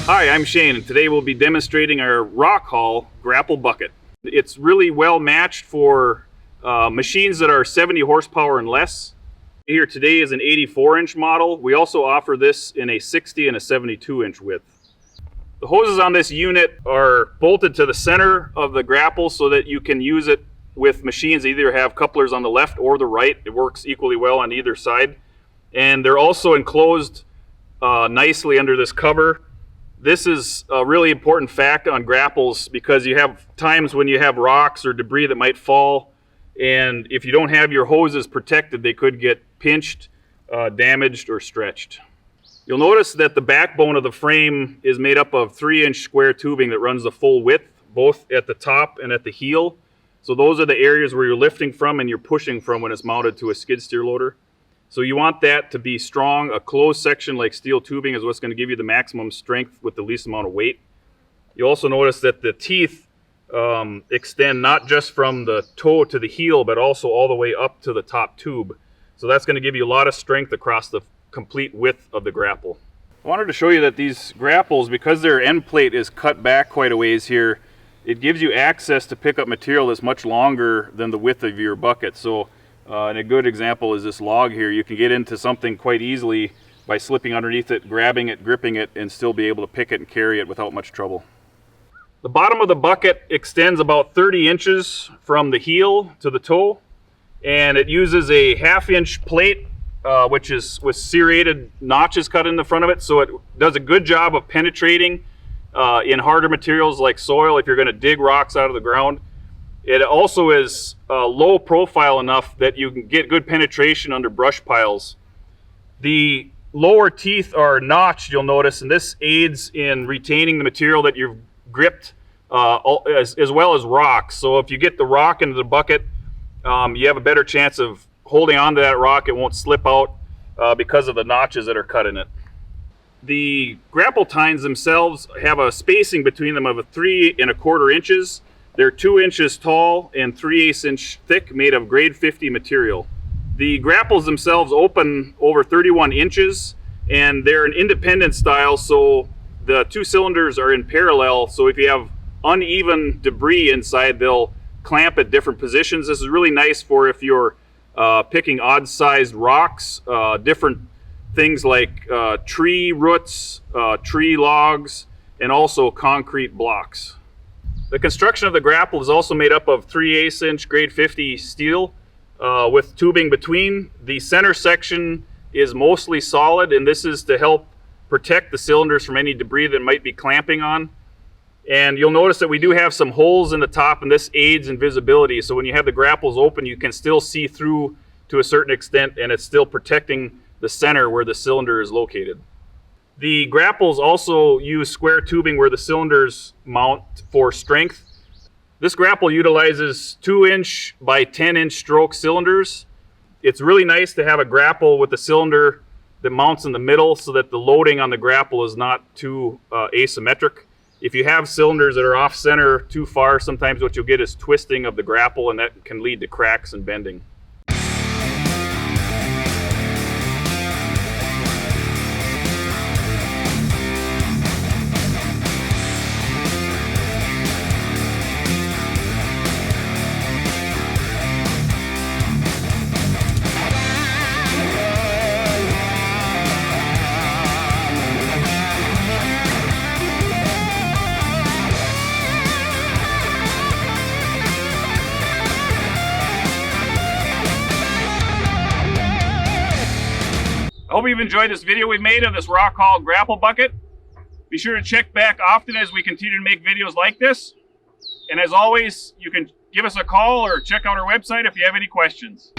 Hi, I'm Shane, and today we'll be demonstrating our rock haul grapple bucket. It's really well matched for machines that are 70 horsepower and less. Here today is an 84-inch model. We also offer this in a 60 and a 72-inch width. The hoses on this unit are bolted to the center of the grapple so that you can use it with machines that either have couplers on the left or the right. It works equally well on either side. And they're also enclosed nicely under this cover. This is a really important fact on grapples because you have times when you have rocks or debris that might fall, and if you don't have your hoses protected, they could get pinched, damaged, or stretched. You'll notice that the backbone of the frame is made up of 3-inch square tubing that runs the full width, both at the top and at the heel. So those are the areas where you're lifting from and you're pushing from when it's mounted to a skid steer loader. So you want that to be strong. A closed section like steel tubing is what's going to give you the maximum strength with the least amount of weight. You also notice that the teeth extend not just from the toe to the heel, but also all the way up to the top tube. So that's going to give you a lot of strength across the complete width of the grapple. I wanted to show you that these grapples, because their end plate is cut back quite a ways here, it gives you access to pick up material that's much longer than the width of your bucket. So and a good example is this log here. You can get into something quite easily by slipping underneath it, grabbing it, gripping it, and still be able to pick it and carry it without much trouble. The bottom of the bucket extends about 30 inches from the heel to the toe, and it uses a 1/2-inch plate, which is with serrated notches cut in the front of it, so it does a good job of penetrating in harder materials like soil if you're going to dig rocks out of the ground. It also is low profile enough that you can get good penetration under brush piles. The lower teeth are notched, you'll notice, and this aids in retaining the material that you've gripped as well as rocks. So if you get the rock into the bucket, you have a better chance of holding onto that rock. It won't slip out because of the notches that are cut in it. The grapple tines themselves have a spacing between them of 3 1/4 inches. They're 2 inches tall and 3/8 inch thick, made of grade 50 material. The grapples themselves open over 31 inches, and they're an independent style, so the 2 cylinders are in parallel. So if you have uneven debris inside, they'll clamp at different positions. This is really nice for if you're picking odd-sized rocks, different things like tree roots, tree logs, and also concrete blocks. The construction of the grapple is also made up of 3/8 inch grade 50 steel with tubing between. The center section is mostly solid, and this is to help protect the cylinders from any debris that might be clamping on. And you'll notice that we do have some holes in the top, and this aids in visibility. So when you have the grapples open, you can still see through to a certain extent, and it's still protecting the center where the cylinder is located. The grapples also use square tubing where the cylinders mount for strength. This grapple utilizes 2-inch by 10-inch stroke cylinders. It's really nice to have a grapple with a cylinder that mounts in the middle so that the loading on the grapple is not too asymmetric. If you have cylinders that are off center too far, sometimes what you'll get is twisting of the grapple, and that can lead to cracks and bending. I hope you've enjoyed this video we've made of this rock haul grapple bucket. Be sure to check back often as we continue to make videos like this. And as always, you can give us a call or check out our website if you have any questions.